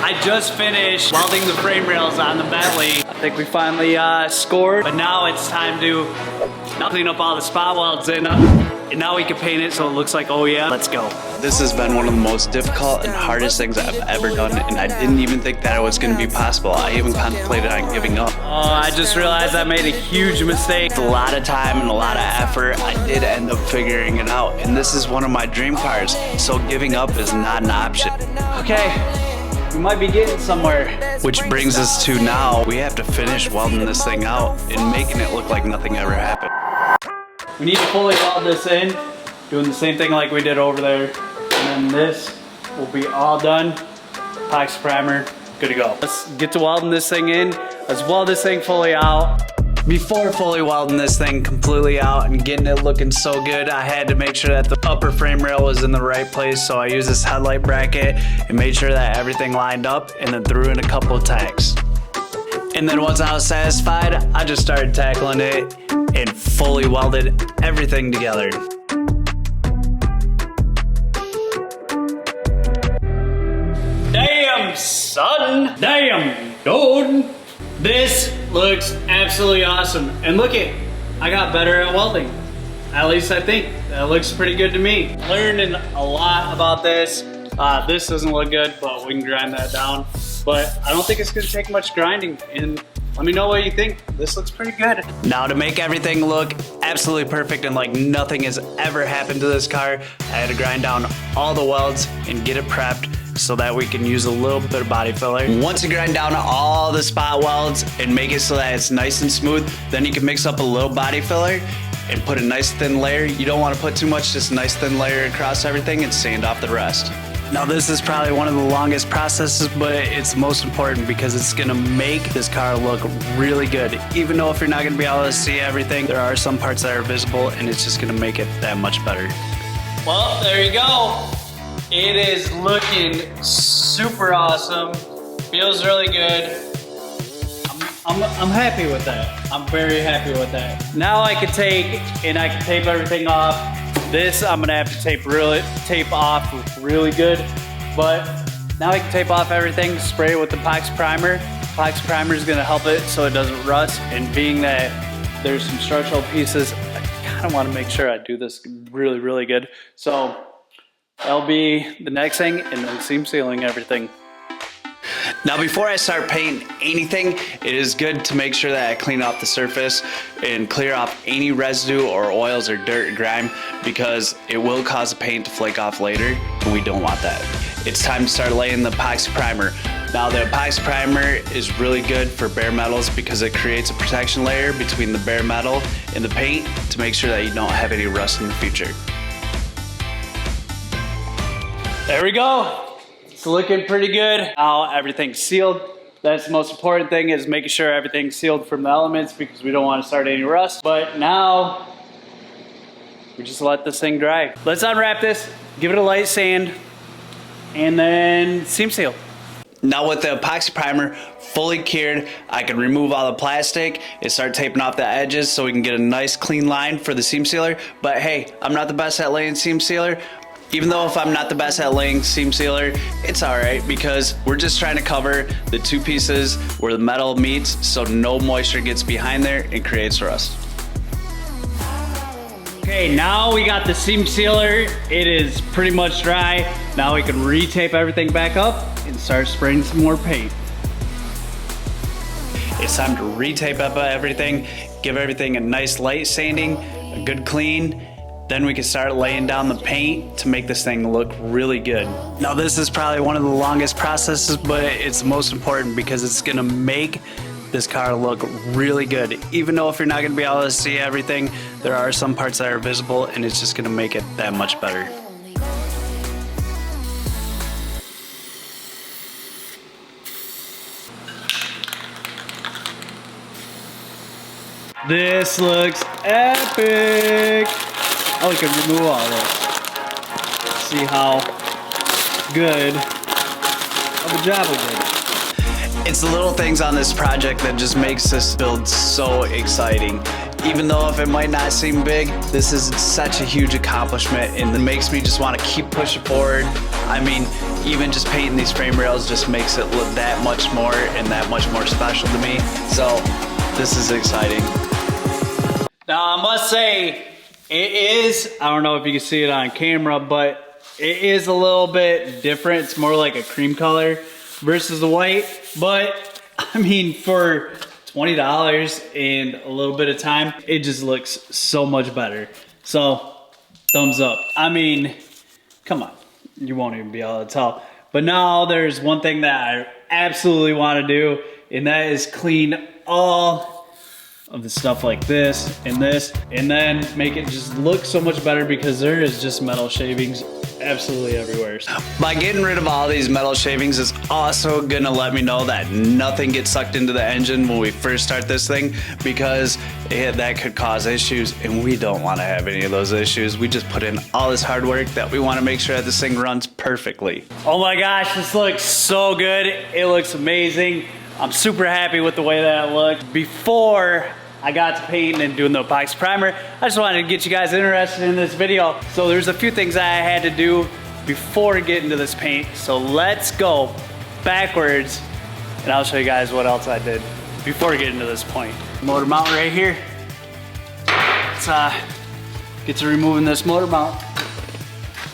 I just finished welding the frame rails on the Bentley. I think we finally scored, but now it's time to clean up all the spot welds and now we can paint it so it looks like, oh yeah, let's go. This has been one of the most difficult and hardest things I've ever done, and I didn't even think that it was going to be possible. I even contemplated on giving up. Oh, I just realized I made a huge mistake. It's a lot of time and a lot of effort. I did end up figuring it out, and this is one of my dream cars, so giving up is not an option. Okay, we might be getting somewhere. Which brings us to now, we have to finish welding this thing out and making it look like nothing ever happened. We need to fully weld this in, doing the same thing like we did over there. And then this will be all done. Epoxy primer, good to go. Let's get to welding this thing in. Let's weld this thing fully out. Before fully welding this thing completely out and getting it looking so good, I had to make sure that the upper frame rail was in the right place. So I used this headlight bracket and made sure that everything lined up, and then threw in a couple of tacks. And then once I was satisfied, I just started tackling it and fully welded everything together. Damn, son. Damn, dude. This looks absolutely awesome. And look it, I got better at welding. At least I think. That looks pretty good to me. Learning a lot about this. This doesn't look good, but we can grind that down. But I don't think it's gonna take much grinding. And let me know what you think. This looks pretty good. Now, to make everything look absolutely perfect and like nothing has ever happened to this car, I had to grind down all the welds and get it prepped so that we can use a little bit of body filler. Once you grind down all the spot welds and make it so that it's nice and smooth, then you can mix up a little body filler and put a nice thin layer. You don't want to put too much, just a nice thin layer across everything and sand off the rest. Now, this is probably one of the longest processes, but it's most important because it's gonna make this car look really good. Even though if you're not gonna be able to see everything, there are some parts that are visible, and it's just gonna make it that much better. Well, there you go. It is looking super awesome. Feels really good. I'm happy with that. I'm very happy with that. Now I can take and I can tape everything off. This I'm gonna have to tape off really good, but now I can tape off everything, spray it with the epoxy primer. Epoxy primer is gonna help it so it doesn't rust, and being that there's some structural pieces, I kinda wanna make sure I do this really, really good. So that'll be the next thing, and then seam sealing everything. Now, before I start painting anything, it is good to make sure that I clean off the surface and clear off any residue or oils or dirt or grime, because it will cause the paint to flake off later, and we don't want that. It's time to start laying the epoxy primer. Now, the epoxy primer is really good for bare metals because it creates a protection layer between the bare metal and the paint to make sure that you don't have any rust in the future. There we go. It's looking pretty good. Now everything's sealed. That's the most important thing, is making sure everything's sealed from the elements, because we don't want to start any rust. But now we just let this thing dry. Let's unwrap this, give it a light sand, and then seam seal. Now, with the epoxy primer fully cured, I can remove all the plastic and start taping off the edges so we can get a nice clean line for the seam sealer. But hey, I'm not the best at laying seam sealer. Even though if I'm not the best at laying seam sealer, it's all right, because we're just trying to cover the two pieces where the metal meets so no moisture gets behind there and creates rust. Okay, now we got the seam sealer. It is pretty much dry. Now we can re-tape everything back up and start spraying some more paint. It's time to re-tape up everything, give everything a nice light sanding, a good clean. Then we can start laying down the paint to make this thing look really good. Now, this is probably one of the longest processes, but it's the most important because it's gonna make this car look really good. Even though if you're not gonna be able to see everything, there are some parts that are visible, and it's just gonna make it that much better. This looks epic. Oh, we can remove all of it. See how good of a job we did. It's the little things on this project that just makes this build so exciting. Even though if it might not seem big, this is such a huge accomplishment, and it makes me just want to keep pushing forward. I mean, even just painting these frame rails just makes it look that much more and that much more special to me. So this is exciting. Now I must say, it is, I don't know if you can see it on camera, but it is a little bit different. It's more like a cream color versus the white. But I mean, for $20 and a little bit of time, it just looks so much better. So thumbs up. I mean, come on, you won't even be able to tell. But now there's one thing that I absolutely want to do, and that is clean all of the stuff like this, and then make it just look so much better, because there is just metal shavings absolutely everywhere. By getting rid of all these metal shavings is also gonna let me know that nothing gets sucked into the engine when we first start this thing, because that could cause issues, and we don't want to have any of those issues. We just put in all this hard work that we want to make sure that this thing runs perfectly. Oh my gosh, this looks so good. It looks amazing. I'm super happy with the way that it looked. Before I got to painting and doing the epoxy primer, I just wanted to get you guys interested in this video. So there's a few things I had to do before getting to this paint. So let's go backwards and I'll show you guys what else I did before getting to this point. Motor mount right here. Let's get to removing this motor mount.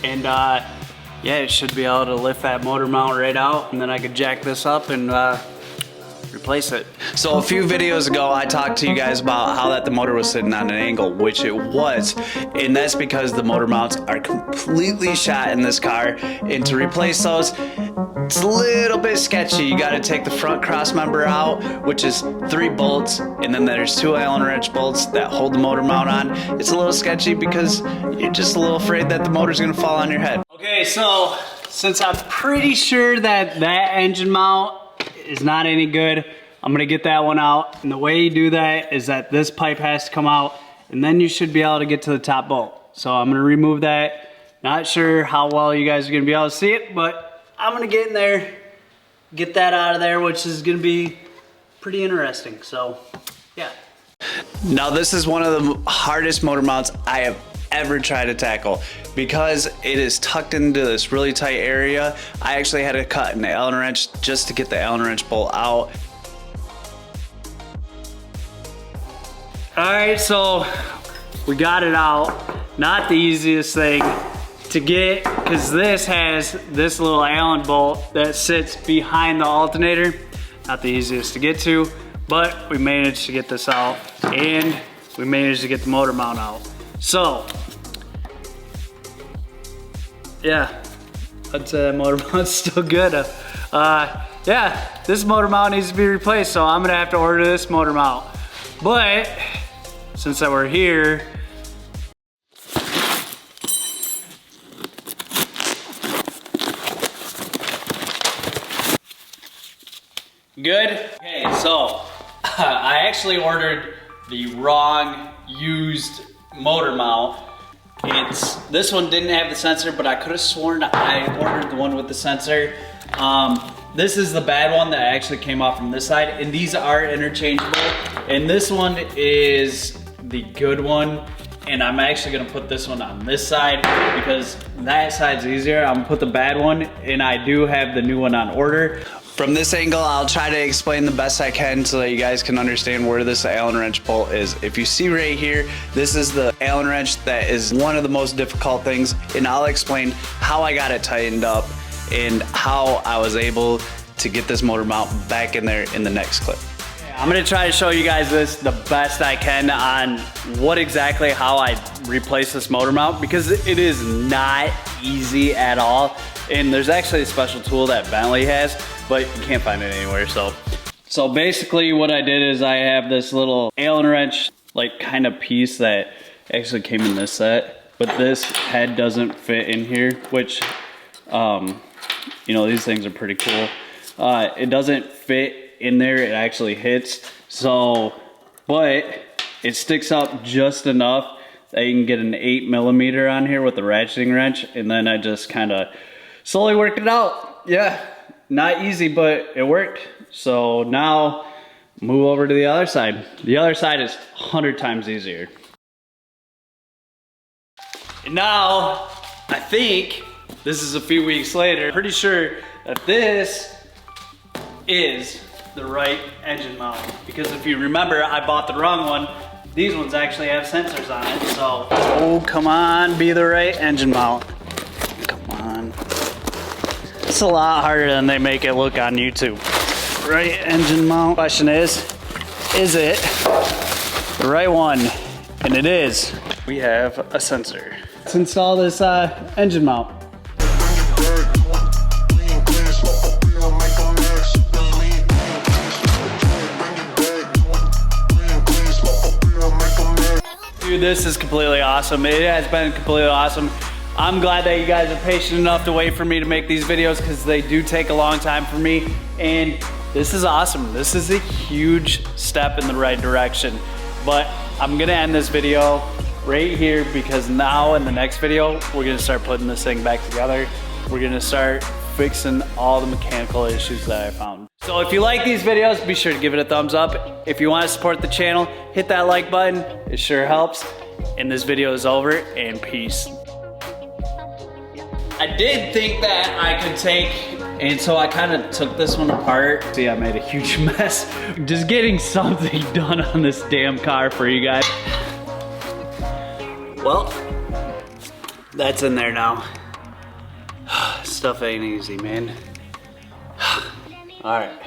And yeah, it should be able to lift that motor mount right out, and then I could jack this up and replace it. So a few videos ago, I talked to you guys about how that the motor was sitting on an angle, which it was, and that's because the motor mounts are completely shot in this car, and to replace those, it's a little bit sketchy. You got to take the front cross member out, which is 3 bolts, and then there's 2 Allen wrench bolts that hold the motor mount on. It's a little sketchy because you're just a little afraid that the motor's gonna fall on your head. Okay, so since I'm pretty sure that that engine mount is not any good, I'm gonna get that one out. And the way you do that is that this pipe has to come out, and then you should be able to get to the top bolt. So I'm gonna remove that. Not sure how well you guys are gonna be able to see it, but I'm gonna get in there, get that out of there, which is gonna be pretty interesting. So yeah. Now this is one of the hardest motor mounts I have ever tried to tackle, because it is tucked into this really tight area. I actually had to cut an Allen wrench just to get the Allen wrench bolt out. All right, so we got it out. Not the easiest thing to get, because this has this little Allen bolt that sits behind the alternator. Not the easiest to get to, but we managed to get this out, and we managed to get the motor mount out. So, yeah, I'd say that motor mount's still good. Yeah, this motor mount needs to be replaced, so I'm gonna have to order this motor mount. But, since that we're here, good? Okay, so I actually ordered the wrong used motor mount. This one didn't have the sensor, but I could have sworn I ordered the one with the sensor. This is the bad one that actually came off from this side, and these are interchangeable. And this one is the good one, and I'm actually gonna put this one on this side because that side's easier. I'm gonna put the bad one, and I do have the new one on order. From this angle, I'll try to explain the best I can so that you guys can understand where this Allen wrench bolt is. If you see right here, this is the Allen wrench that is one of the most difficult things, and I'll explain how I got it tightened up and how I was able to get this motor mount back in there in the next clip. I'm gonna try to show you guys this the best I can on how I replace this motor mount, because it is not easy at all. And there's actually a special tool that Bentley has, but you can't find it anywhere. So basically what I did is I have this little Allen wrench like kind of piece that actually came in this set, but this head doesn't fit in here, which you know, these things are pretty cool. It doesn't fit in there, it actually hits. So, but it sticks up just enough that you can get an 8mm on here with the ratcheting wrench, and then I just kind of slowly worked it out. Yeah, not easy, but it worked. So now move over to the other side. The other side is 100 times easier. And now I think This is a few weeks later. Pretty sure that this is the right engine mount. Because if you remember, I bought the wrong one. These ones actually have sensors on it, so. Oh, come on, be the right engine mount. Come on. It's a lot harder than they make it look on YouTube. Right engine mount. Question is it the right one? And it is. We have a sensor. Let's install this engine mount. Dude, this is completely awesome. It has been completely awesome. I'm glad that you guys are patient enough to wait for me to make these videos because they do take a long time for me. And this is awesome. This is a huge step in the right direction. But I'm gonna end this video right here because now in the next video, we're gonna start putting this thing back together. We're gonna start fixing all the mechanical issues that I found. So if you like these videos, be sure to give it a thumbs up. If you wanna support the channel, hit that like button. It sure helps. And this video is over, and peace. I did think that I could take, and so I kind of took this one apart. See, I made a huge mess. Just getting something done on this damn car for you guys. Well, that's in there now. Stuff ain't easy, man. All right.